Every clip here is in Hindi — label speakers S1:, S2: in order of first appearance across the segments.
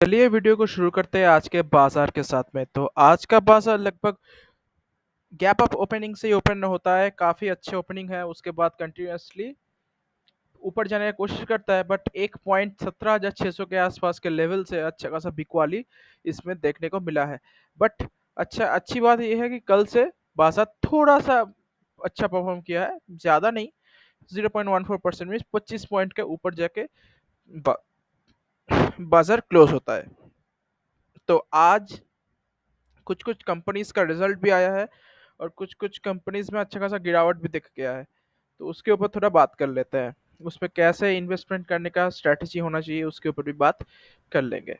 S1: चलिए वीडियो को शुरू करते हैं आज के बाजार के साथ में। तो आज का बाजार लगभग गैप अप ओपनिंग से ही ओपन होता है। काफ़ी अच्छे ओपनिंग है, उसके बाद कंटिन्यूअसली ऊपर जाने की कोशिश करता है, बट एक पॉइंट 17,600 के आसपास के लेवल से अच्छा खासा बिकवाली इसमें देखने को मिला है। बट अच्छी बात यह है कि कल से बाजार थोड़ा सा अच्छा परफॉर्म किया है, ज़्यादा नहीं। 0.14% में 25 पॉइंट के ऊपर जाके बा, बाजार क्लोज होता है। तो आज कुछ कुछ कंपनीज का रिजल्ट भी आया है और कुछ कुछ कंपनीज में अच्छा खासा गिरावट भी दिख गया है। तो उसके ऊपर थोड़ा बात कर लेते हैं। उसमें कैसे इन्वेस्टमेंट करने का स्ट्रैटेजी होना चाहिए उसके ऊपर भी बात कर लेंगे।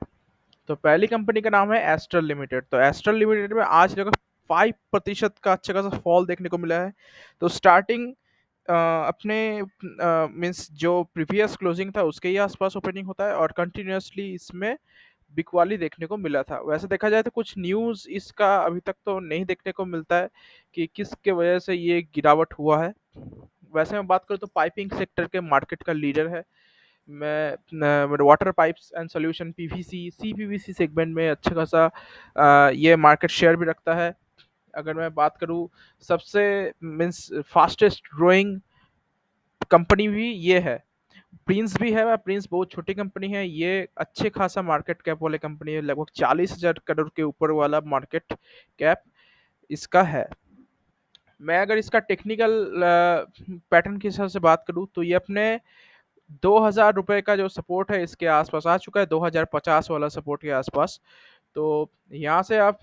S1: तो पहली कंपनी का नाम है एस्ट्रल लिमिटेड। तो एस्ट्रल लिमिटेड में आज लगभग 5% का अच्छा खासा फॉल देखने को मिला है। तो स्टार्टिंग अपने मीन्स जो प्रीवियस क्लोजिंग था उसके ही आसपास ओपनिंग होता है और कंटिन्यूअसली इसमें बिकवाली देखने को मिला था। वैसे देखा जाए तो कुछ न्यूज़ इसका अभी तक तो नहीं देखने को मिलता है कि किसके वजह से ये गिरावट हुआ है। वैसे मैं बात करूँ तो पाइपिंग सेक्टर के मार्केट का लीडर है। मैं water pipes and solution PVC CPVC segment में अच्छा खासा ये मार्केट शेयर भी रखता है। अगर मैं बात करूँ सबसे मीन्स फास्टेस्ट ग्रोइंग कंपनी भी ये है। प्रिंस भी है, प्रिंस बहुत छोटी कंपनी है, ये अच्छे खासा मार्केट कैप वाले कंपनी है, लगभग 40,000 करोड़ के ऊपर वाला मार्केट कैप इसका है। मैं अगर इसका टेक्निकल पैटर्न के हिसाब से बात करूँ तो ये अपने 2,000 रुपये का जो सपोर्ट है इसके आसपास आ चुका है, 2,050 वाला सपोर्ट के आसपास। तो यहाँ से आप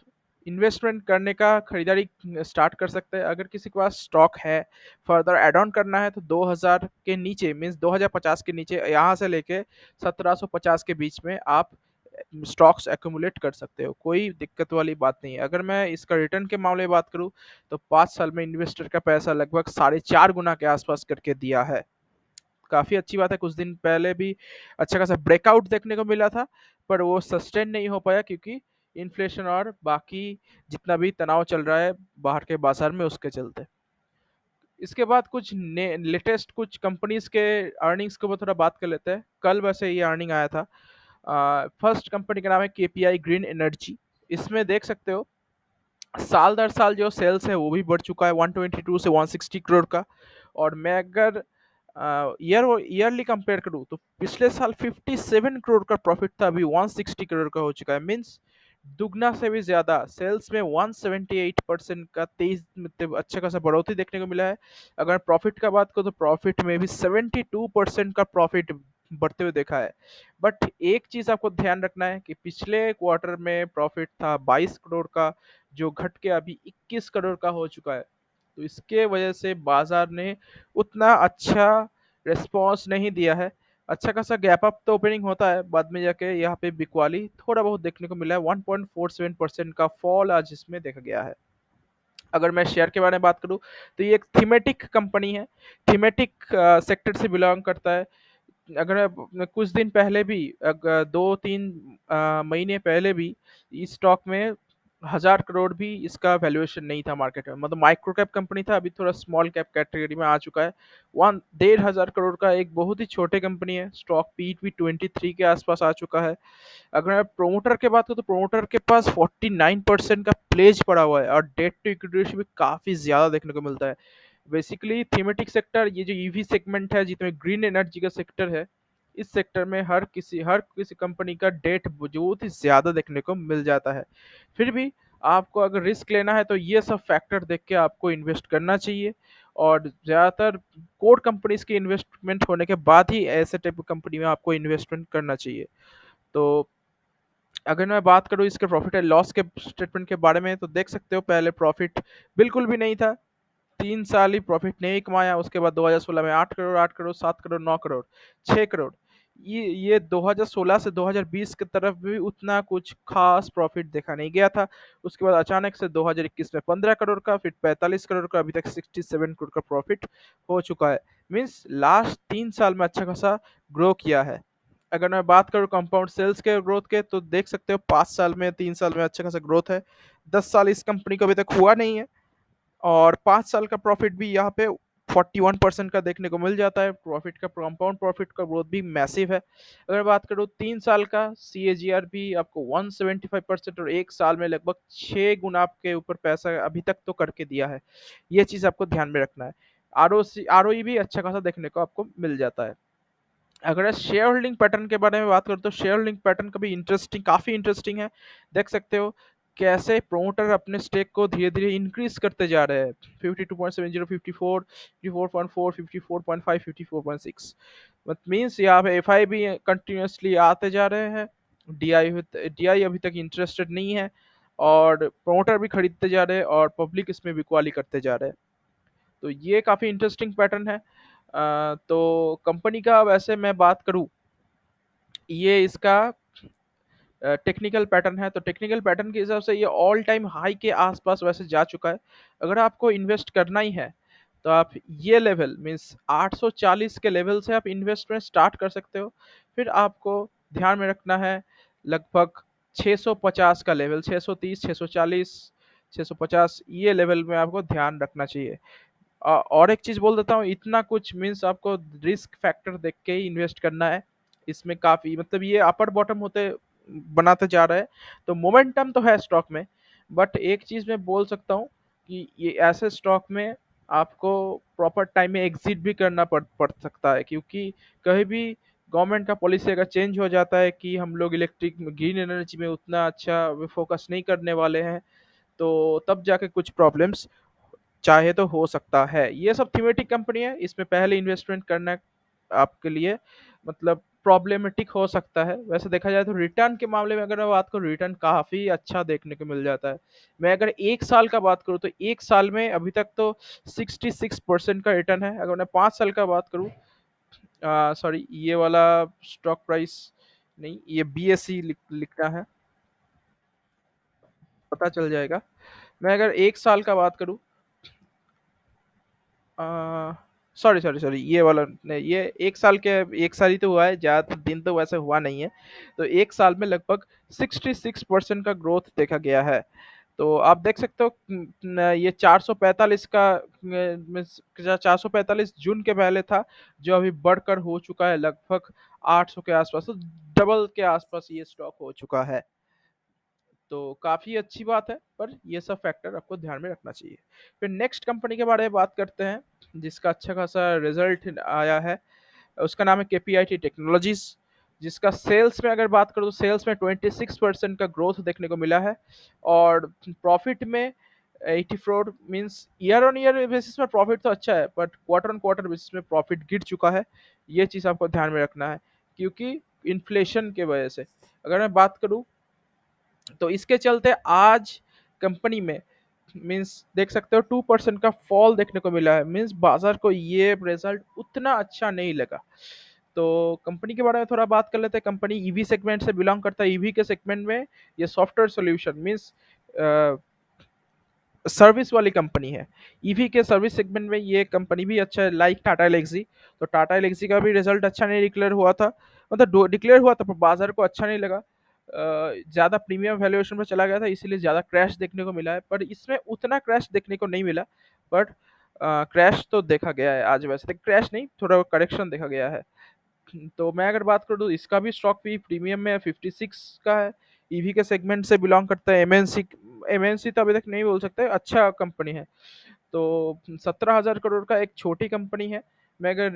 S1: इन्वेस्टमेंट करने का खरीदारी स्टार्ट कर सकते हैं। अगर किसी के पास स्टॉक है, फर्दर एड ऑन करना है तो 2000 के नीचे मीन्स 2050 के नीचे यहाँ से लेके 1750 के बीच में आप स्टॉक्स एक्यूमुलेट कर सकते हो, कोई दिक्कत वाली बात नहीं है। अगर मैं इसका रिटर्न के मामले में बात करूँ तो 5 साल में इन्वेस्टर का पैसा लगभग 4.5 गुना के आसपास करके दिया है। काफ़ी अच्छी बात है। कुछ दिन पहले भी अच्छा खासा ब्रेकआउट देखने को मिला था, पर वो सस्टेन नहीं हो पाया क्योंकि इन्फ्लेशन और बाकी जितना भी तनाव चल रहा है बाहर के बाजार में उसके चलते। इसके बाद कुछ लेटेस्ट कुछ कंपनीज के अर्निंग्स के ऊपर थोड़ा बात कर लेते हैं। कल वैसे ये अर्निंग आया था। फर्स्ट कंपनी का नाम है केपीआई ग्रीन एनर्जी। इसमें देख सकते हो साल दर साल जो सेल्स है वो भी बढ़ चुका है 122 से 160 करोड़ का। और मैं अगर ईयरली कंपेयर करूँ तो पिछले साल 57 करोड़ का प्रॉफिट था, अभी 160 करोड़ का हो चुका है। मीन्स दुगना से भी ज्यादा सेल्स में 178% का तेज मतलब अच्छा खासा बढ़ोतरी देखने को मिला है। अगर प्रॉफिट का बात करूँ तो प्रॉफिट में भी 72% का प्रॉफिट बढ़ते हुए देखा है। बट एक चीज आपको ध्यान रखना है कि पिछले क्वार्टर में प्रॉफिट था 22 करोड़ का, जो घट के अभी 21 करोड़ का हो चुका है। तो इसके वजह से बाजार ने उतना अच्छा रिस्पॉन्स नहीं दिया है। अच्छा खासा गैप अप तो ओपनिंग होता है, बाद में जाके यहाँ पे बिकवाली थोड़ा बहुत देखने को मिला है। 1.47% का फॉल आज इसमें देखा गया है। अगर मैं शेयर के बारे में बात करूँ तो ये एक थीमेटिक कंपनी है, थीमेटिक सेक्टर से बिलोंग करता है। अगर कुछ दिन पहले भी 2-3 महीने पहले भी इस स्टॉक में 1,000 करोड़ भी इसका वैल्यूएशन नहीं था मार्केट में, मतलब माइक्रो कैप कंपनी था, अभी थोड़ा स्मॉल कैप कैटेगरी में आ चुका है। 1,500 करोड़ का एक बहुत ही छोटे कंपनी है। स्टॉक पीट भी 23 के आसपास आ चुका है। अगर मैं प्रोमोटर के बात करूँ तो प्रोमोटर के पास 49% का प्लेज पड़ा हुआ है और डेट टू इक्विटी रेशियो भी काफ़ी ज़्यादा देखने को मिलता है। बेसिकली थीमेटिक सेक्टर, ये जो ईवी सेगमेंट है जिसमें ग्रीन एनर्जी का सेक्टर है, इस सेक्टर में हर किसी कंपनी का डेट बहुत ही ज़्यादा देखने को मिल जाता है। फिर भी आपको अगर रिस्क लेना है तो ये सब फैक्टर देख के आपको इन्वेस्ट करना चाहिए। और ज़्यादातर कोर कंपनीज की इन्वेस्टमेंट होने के बाद ही ऐसे टाइप की कंपनी में आपको इन्वेस्टमेंट करना चाहिए। तो अगर मैं बात करूँ इसके प्रॉफिट एंड लॉस के स्टेटमेंट के बारे में तो देख सकते हो पहले प्रॉफिट बिल्कुल भी नहीं था। 3 साल ही प्रॉफिट नहीं कमाया। उसके बाद 2016 में 8 करोड़, 8 करोड़, 7 करोड़, 9 करोड़, 6 करोड़। ये 2016 से 2020 की तरफ भी उतना कुछ खास प्रॉफिट देखा नहीं गया था। उसके बाद अचानक से 2021 में 15 करोड़ का, फिर 45 करोड़ का, अभी तक 67 करोड़ का प्रॉफिट हो चुका है। मीन्स लास्ट 3 साल में अच्छा खासा ग्रो किया है। अगर मैं बात करूँ कंपाउंड सेल्स के ग्रोथ के तो देख सकते हो 5 साल में 3 साल में अच्छा खासा ग्रोथ है। 10 साल इस कंपनी को अभी तक हुआ नहीं है और 5 साल का प्रॉफिट भी यहाँ पे 41% का देखने को मिल जाता है। प्रॉफिट का कंपाउंड प्रॉफिट का ग्रोथ भी मैसिव है। अगर बात करूँ 3 साल का CAGR भी आपको 175% और 1 साल में लगभग 6 गुना आपके ऊपर पैसा अभी तक तो करके दिया है। ये चीज़ आपको ध्यान में रखना है। ROE भी अच्छा खासा देखने को आपको मिल जाता है। अगर शेयर होल्डिंग पैटर्न के बारे में बात करें तो शेयर होल्डिंग पैटर्न का भी काफी इंटरेस्टिंग है। देख सकते हो कैसे प्रोमोटर अपने स्टेक को धीरे धीरे इंक्रीज करते जा रहे हैं। 52.70, 54, 54.4, 54.5, 54.6, मीन्स यहाँ पे एफ आई भी कंटिन्यूसली आते जा रहे हैं। DI अभी तक इंटरेस्टेड नहीं है और प्रोमोटर भी खरीदते जा रहे हैं और पब्लिक इसमें बिकवाली करते जा रहे हैं। तो ये काफी इंटरेस्टिंग पैटर्न है। तो कंपनी का वैसे मैं बात करूं, ये इसका टेक्निकल पैटर्न है, तो टेक्निकल पैटर्न के हिसाब से ये ऑल टाइम हाई के आसपास वैसे जा चुका है। अगर आपको इन्वेस्ट करना ही है तो आप ये लेवल मीन्स 840 के लेवल से आप इन्वेस्टमेंट स्टार्ट कर सकते हो। फिर आपको ध्यान में रखना है लगभग 650 का लेवल, 630, 640, 650 ये लेवल में आपको ध्यान रखना चाहिए। और एक चीज बोल देता हूँ, इतना कुछ मीन्स आपको रिस्क फैक्टर देख के ही इन्वेस्ट करना है। इसमें काफी मतलब ये अपर बॉटम होते बनाते जा रहा है, तो मोमेंटम तो है स्टॉक में। बट एक चीज मैं बोल सकता हूँ कि ये ऐसे स्टॉक में आपको प्रॉपर टाइम में एग्जिट भी करना पड़ सकता है, क्योंकि कहीं भी गवर्नमेंट का पॉलिसी अगर चेंज हो जाता है कि हम लोग इलेक्ट्रिक ग्रीन एनर्जी में उतना अच्छा फोकस नहीं करने वाले हैं, तो तब जाके कुछ प्रॉब्लम्स चाहे तो हो सकता है। ये सब थीमेटिक कंपनी है, इसमें पहले इन्वेस्टमेंट करना आपके लिए मतलब प्रॉब्लमेटिक हो सकता है। वैसे देखा जाए तो रिटर्न के मामले में अगर मैं बात करूँ, रिटर्न काफी अच्छा देखने को मिल जाता है। मैं अगर 1 साल का बात करूँ तो 1 साल में अभी तक तो 66% का रिटर्न है। अगर मैं 5 साल का बात करूँ, सॉरी ये वाला स्टॉक प्राइस नहीं, ये BSE लिखना है, पता चल जाएगा। मैं अगर 1 साल का बात करूँ, सॉरी सॉरी सॉरी ये वाला नहीं, ये 1 साल के 1 साल ही तो हुआ है, ज़्यादा दिन तो वैसे हुआ नहीं है। तो 1 साल में लगभग 66% का ग्रोथ देखा गया है। तो आप देख सकते हो ये 445 का 445 जून के पहले था, जो अभी बढ़कर हो चुका है लगभग 800 के आसपास, तो डबल के आसपास ये स्टॉक हो चुका है। तो काफ़ी अच्छी बात है, पर ये सब फैक्टर आपको ध्यान में रखना चाहिए। फिर नेक्स्ट कंपनी के बारे में बात करते हैं जिसका अच्छा खासा रिजल्ट आया है। उसका नाम है KPIT टेक्नोलॉजीज, जिसका सेल्स में अगर बात करूँ तो सेल्स में 26% का ग्रोथ देखने को मिला है। और प्रॉफिट में 84 means year on year basis में प्रॉफिट तो अच्छा है, but quarter on quarter basis में प्रॉफिट गिर चुका है। ये चीज़ आपको ध्यान में रखना है, क्योंकि इन्फ्लेशन के वजह से। अगर मैं बात करूँ तो इसके चलते आज कंपनी में मीन्स देख सकते हो 2% का फॉल देखने को मिला है। मीन्स बाजार को ये रिजल्ट उतना अच्छा नहीं लगा। तो कंपनी के बारे में थोड़ा बात कर लेते हैं। कंपनी ईवी सेगमेंट से बिलोंग करता है। ईवी के सेगमेंट में ये सॉफ्टवेयर सॉल्यूशन मीन्स सर्विस वाली कंपनी है। ईवी के सर्विस सेगमेंट में ये कंपनी भी अच्छा है, लाइक टाटा एलेक्सी। तो टाटा एलेक्सी का भी रिजल्ट अच्छा नहीं डिक्लेयर हुआ था, मतलब डिक्लेयर हुआ था पर बाजार को अच्छा नहीं लगा। ज़्यादा प्रीमियम वैल्यूएशन में चला गया था, इसीलिए ज़्यादा क्रैश देखने को मिला है। पर इसमें उतना क्रैश देखने को नहीं मिला, बट क्रैश तो देखा गया है आज। वैसे क्रैश नहीं, थोड़ा करेक्शन देखा गया है। तो मैं अगर बात करूँ तो इसका भी स्टॉक भी प्रीमियम में 56 का है। ईवी के सेगमेंट से बिलोंग करता है। एमएनसी तो अभी तक नहीं बोल सकते, अच्छा कंपनी है। तो 17,000 करोड़ का एक छोटी कंपनी है। मैं अगर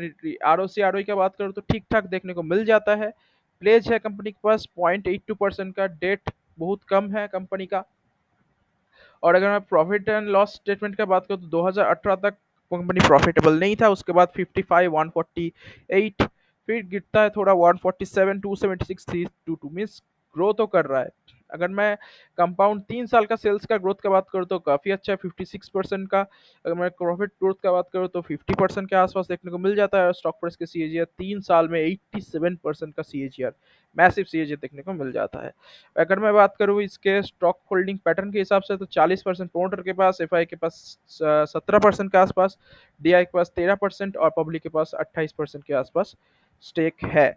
S1: ROC ROE की बात करूँ तो ठीक ठाक देखने को मिल जाता है। प्लेज है कंपनी के पास 0.82% का, डेट बहुत कम है कंपनी का। और अगर मैं प्रॉफिट एंड लॉस स्टेटमेंट की बात करूँ तो 2018 तक कंपनी प्रॉफिटेबल नहीं था। उसके बाद 55, 148, फिर गिरता है थोड़ा 147, 276, 322, मीन्स ग्रो तो कर रहा है। अगर मैं कंपाउंड 3 साल का सेल्स का ग्रोथ की बात करूँ तो काफ़ी अच्छा है, 56% का। अगर मैं प्रॉफिट ग्रोथ की बात करूँ तो 50% के आसपास देखने को मिल जाता है। और स्टॉक प्राइस के CAGR 3 साल में 87% का CAGR, मैसिव CAGR देखने को मिल जाता है। अगर मैं बात करूँ इसके स्टॉक होल्डिंग पैटर्न के हिसाब से तो 40% प्रोमोटर के पास, एफआई के पास 17% के आसपास, DI के पास 13% और पब्लिक के पास 28% के आसपास स्टेक है।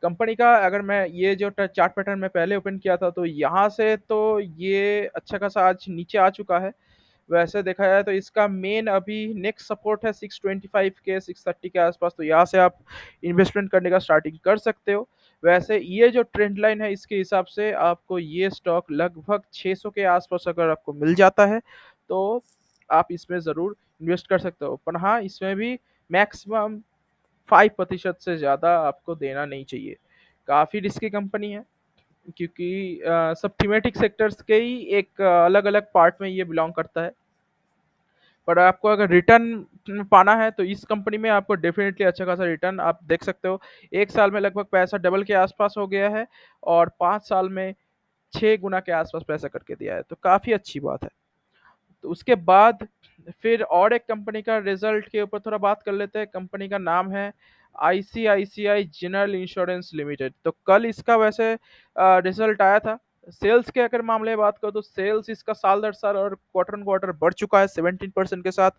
S1: कंपनी का अगर मैं ये जो चार्ट पैटर्न में पहले ओपन किया था तो यहाँ से तो ये अच्छा खासा आज नीचे आ चुका है। वैसे देखा जाए तो इसका मेन अभी नेक्स्ट सपोर्ट है 625 के 630 के आसपास, तो यहाँ से आप इन्वेस्टमेंट करने का स्टार्टिंग कर सकते हो। वैसे ये जो ट्रेंड लाइन है इसके हिसाब से आपको ये स्टॉक लगभग 600 के आसपास अगर आपको मिल जाता है तो आप इसमें ज़रूर इन्वेस्ट कर सकते हो, पर हाँ इसमें भी मैक्सिमम 5% से ज़्यादा आपको देना नहीं चाहिए। काफ़ी रिस्की कंपनी है क्योंकि सब थीमेटिक सेक्टर्स के ही एक अलग अलग पार्ट में ये बिलोंग करता है। पर आपको अगर रिटर्न पाना है तो इस कंपनी में आपको डेफिनेटली अच्छा खासा रिटर्न आप देख सकते हो। 1 साल में लगभग पैसा डबल के आसपास हो गया है और 5 साल में 6 गुना के आसपास पैसा करके दिया है, तो काफ़ी अच्छी बात है। तो उसके बाद फिर और एक कंपनी का रिजल्ट के ऊपर थोड़ा बात कर लेते हैं। कंपनी का नाम है आईसीआईसीआई जनरल इंश्योरेंस लिमिटेड। तो कल इसका वैसे रिजल्ट आया था। सेल्स के अगर मामले में बात करो तो सेल्स इसका साल दर साल और क्वार्टर ऑन क्वार्टर बढ़ चुका है 17% के साथ,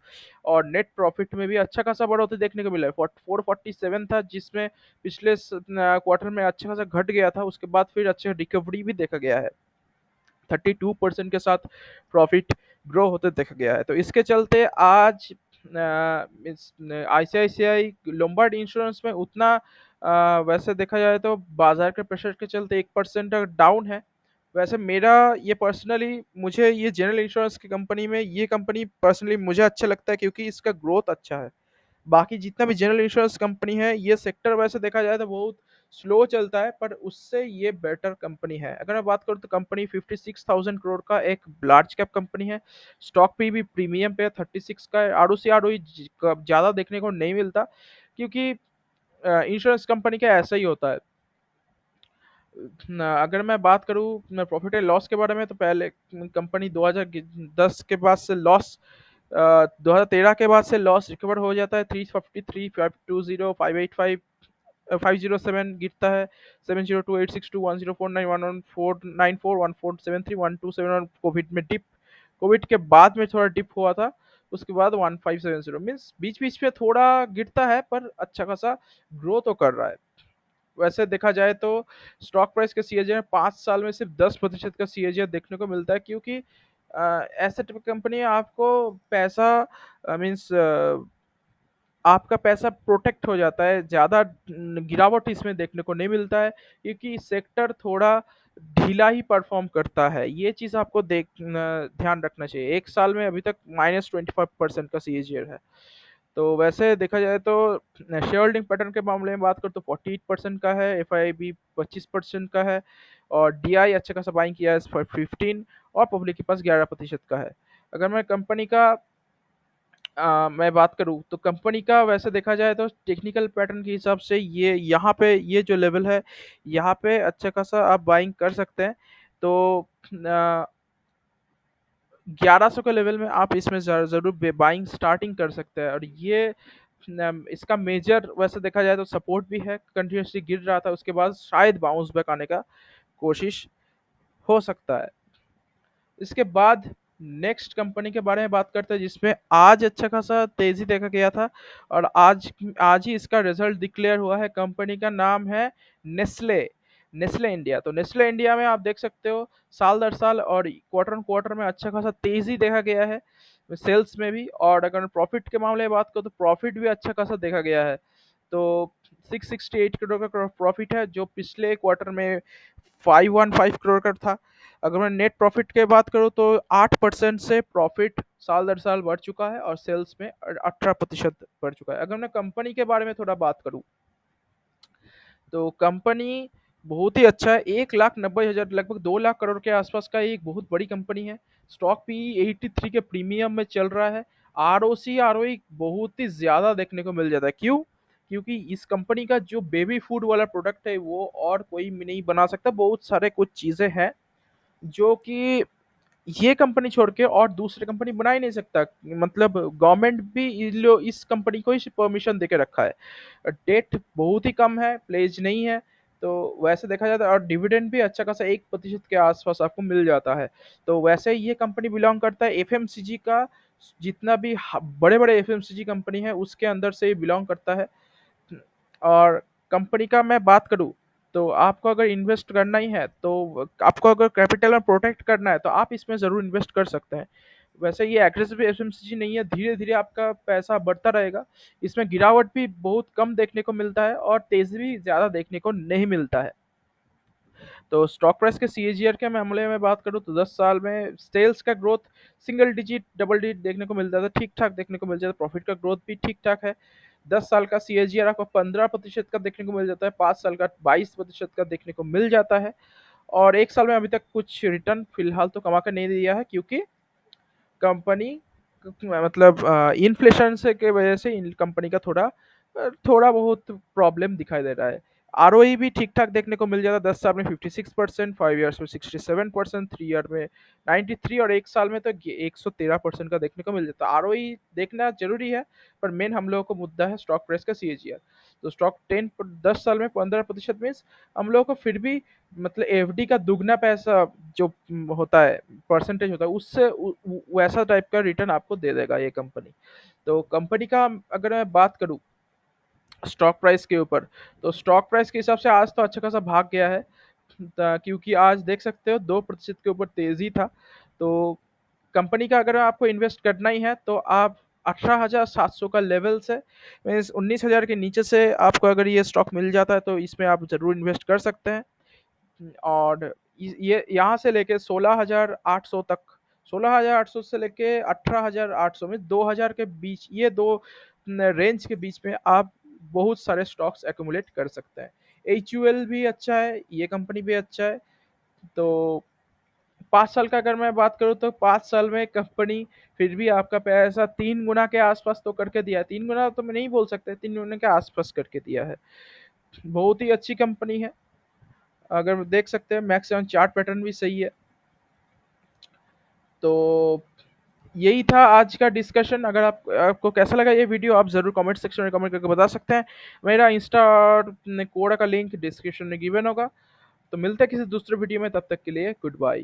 S1: और नेट प्रॉफिट में भी अच्छा खासा बढ़ोतरी देखने को मिला है। 447 था जिसमें पिछले क्वार्टर में अच्छा खासा घट गया था, उसके बाद फिर अच्छा रिकवरी भी देखा गया है। 32% के साथ प्रॉफिट ग्रो होते देखा गया है। तो इसके चलते आज आईसीआईसीआई लोम्बार्ड इंश्योरेंस में उतना वैसे देखा जाए तो बाजार के प्रेशर के चलते 1% डाउन है। वैसे मेरा ये पर्सनली मुझे ये जनरल इंश्योरेंस की कंपनी में ये कंपनी पर्सनली मुझे अच्छा लगता है क्योंकि इसका ग्रोथ अच्छा है। बाकी जितना भी जनरल इंश्योरेंस कंपनी है ये सेक्टर वैसे देखा जाए तो बहुत स्लो चलता है, पर उससे ये बेटर कंपनी है। अगर मैं बात करूँ तो कंपनी 56,000 करोड़ का एक लार्ज कैप कंपनी है। स्टॉक पे भी प्रीमियम पे 36 का R O C R O ज़्यादा देखने को नहीं मिलता क्योंकि इंश्योरेंस कंपनी का ऐसा ही होता है। अगर मैं बात करूँ प्रॉफिट एंड लॉस के बारे में तो पहले कंपनी 2010 के बाद से लॉस 2013 के बाद से लॉस रिकवर हो जाता है। 353 520 585 507 गिरता है। 702862 1049 119494 94 1473 127 कोविड में डिप, कोविड के बाद में थोड़ा डिप हुआ था। उसके बाद 1570 मीन्स बीच बीच में थोड़ा गिरता है पर अच्छा खासा ग्रो तो कर रहा है। वैसे देखा जाए तो स्टॉक प्राइस के सीएजी में 5 साल में सिर्फ 10% का सीएजी देखने को मिलता है क्योंकि ऐसे कंपनी आपको पैसा मीन्स आपका पैसा प्रोटेक्ट हो जाता है, ज़्यादा गिरावट इसमें देखने को नहीं मिलता है क्योंकि सेक्टर थोड़ा ढीला ही परफॉर्म करता है। ये चीज़ आपको ध्यान रखना चाहिए। 1 साल में अभी तक -25% का सीएजीआर है। तो वैसे देखा जाए तो शेयर होल्डिंग पैटर्न के मामले में बात करूँ तो 48% का है, एफआईबी 25% का है और डीआई अच्छा खासा बाइंग किया है 15 और पब्लिक के पास 11% का है। अगर मैं कंपनी का मैं बात करूँ तो कंपनी का वैसे देखा जाए तो टेक्निकल पैटर्न के हिसाब से ये यहाँ पे ये जो लेवल है यहाँ पे अच्छा खासा आप बाइंग कर सकते हैं। तो 1100 के लेवल में आप इसमें ज़रूर बाइंग स्टार्टिंग कर सकते हैं, और ये इसका मेजर वैसे देखा जाए तो सपोर्ट भी है। कंटिन्यूसली गिर रहा था उसके बाद शायद बाउंस बैक आने का कोशिश हो सकता है। इसके बाद नेक्स्ट कंपनी के बारे में बात करते हैं जिसमें आज अच्छा खासा तेजी देखा गया था और आज आज ही इसका रिजल्ट डिक्लेयर हुआ है। कंपनी का नाम है नेस्ले, नेस्ले इंडिया। तो नेस्ले इंडिया में आप देख सकते हो साल दर साल और क्वार्टर ऑन क्वार्टर में अच्छा खासा तेजी देखा गया है सेल्स में भी, और अगर प्रॉफिट के मामले में बात करो तो प्रॉफिट भी अच्छा खासा देखा गया है। तो 668 करोड़ का प्रॉफिट है जो पिछले क्वार्टर में 515 करोड़ का था। अगर मैं नेट प्रॉफिट की बात करूँ तो 8% से प्रॉफिट साल दर साल बढ़ चुका है और सेल्स में 18% बढ़ चुका है। अगर मैं कंपनी के बारे में थोड़ा बात करूँ तो कंपनी बहुत ही अच्छा है। 1,90,000 लगभग 2 लाख करोड़ के आसपास का एक बहुत बड़ी कंपनी है। स्टॉक पी 83 के प्रीमियम में चल रहा है। R O C R O बहुत ही ज़्यादा देखने को मिल जाता है। क्यों? क्योंकि इस कंपनी का जो बेबी फूड वाला प्रोडक्ट है वो और कोई नहीं बना सकता। बहुत सारे कुछ चीज़ें हैं जो कि ये कंपनी छोड़ के और दूसरी कंपनी बना ही नहीं सकता। मतलब गवर्नमेंट भी इस कंपनी को ही परमिशन देके रखा है। डेट बहुत ही कम है, प्लेज नहीं है। तो वैसे देखा जाता है और डिविडेंड भी अच्छा खासा 1% के आसपास आपको मिल जाता है। तो वैसे ये कंपनी बिलोंग करता है एफएमसीजी का, जितना भी बड़े बड़े एफएमसीजी कंपनी है उसके अंदर से ये बिलोंग करता है। और कंपनी का मैं बात करूँ तो आपको अगर इन्वेस्ट करना ही है तो आपको अगर कैपिटल में प्रोटेक्ट करना है तो आप इसमें ज़रूर इन्वेस्ट कर सकते हैं। वैसे ये एग्रेसिव एफएमसीजी नहीं है, धीरे-धीरे आपका पैसा बढ़ता रहेगा। इसमें गिरावट भी बहुत कम देखने को मिलता है और तेज़ी भी ज़्यादा देखने को नहीं मिलता है। तो स्टॉक प्राइस के सीएजीआर के मामले में बात करूँ तो 10 साल में सेल्स का growth single digit, double digit देखने को मिल जाता है, ठीक-ठाक देखने को मिल जाता है, प्रॉफिट का ग्रोथ भी ठीक-ठाक है। 10 साल का सीएजीआर आपको 15% का देखने को मिल जाता है, 5 साल का 22% का देखने को मिल जाता है और 1 साल में अभी तक कुछ रिटर्न फिलहाल तो कमा के नहीं दिया है क्योंकि कंपनी मतलब इन्फ्लेशन से के वजह से इन कंपनी का थोड़ा बहुत प्रॉब्लम दिखाई दे रहा है। आरओई भी ठीक-ठाक देखने को मिल जाता है, 10 साल में 56%, 5 इयर्स में 67%, 3 ईयर में 93 और 1 साल में तो 113% का देखने को मिल जाता है। आरओई देखना ज़रूरी है, पर मेन हम लोगों को मुद्दा है स्टॉक प्राइस का सीएजीआर। तो स्टॉक 10 साल में 15% मीन्स हम लोगों को फिर भी मतलब एफडी का दुगना पैसा जो होता है, परसेंटेज होता है, उससे वैसा टाइप का रिटर्न आपको दे देगा ये कंपनी। तो कंपनी का अगर मैं बात करूँ स्टॉक प्राइस के ऊपर, तो स्टॉक प्राइस के हिसाब से आज तो अच्छा खासा भाग गया है, क्योंकि आज देख सकते हो 2% के ऊपर तेजी था। तो कंपनी का अगर आपको इन्वेस्ट करना ही है तो आप 18,700 का लेवल से मीन्स 19,000 के नीचे से आपको अगर ये स्टॉक मिल जाता है तो इसमें आप ज़रूर इन्वेस्ट कर सकते हैं। और ये यहाँ से लेके 16,800 तक, 16,800 से लेके 18,800 में 2,000 के बीच, ये दो रेंज के बीच में आप बहुत सारे स्टॉक्स एक्यूमुलेट कर सकते हैं। एचयूएल भी अच्छा है, ये कंपनी भी अच्छा है। तो 5 साल का अगर मैं बात करूँ तो 5 साल में कंपनी फिर भी आपका पैसा 3 गुना के आसपास तो करके दिया है। 3 गुना तो मैं नहीं बोल सकते, 3 गुना के आसपास करके दिया है। बहुत ही अच्छी कंपनी है। अगर देख सकते हैं मैक्सिमम चार्ट पैटर्न भी सही है। तो यही था आज का डिस्कशन। अगर आपको कैसा लगा ये वीडियो, आप ज़रूर कमेंट सेक्शन में कमेंट करके बता सकते हैं। मेरा इंस्टा और कोड का लिंक डिस्क्रिप्शन में गिवन होगा। तो मिलते हैं किसी दूसरे वीडियो में, तब तक के लिए गुड बाय।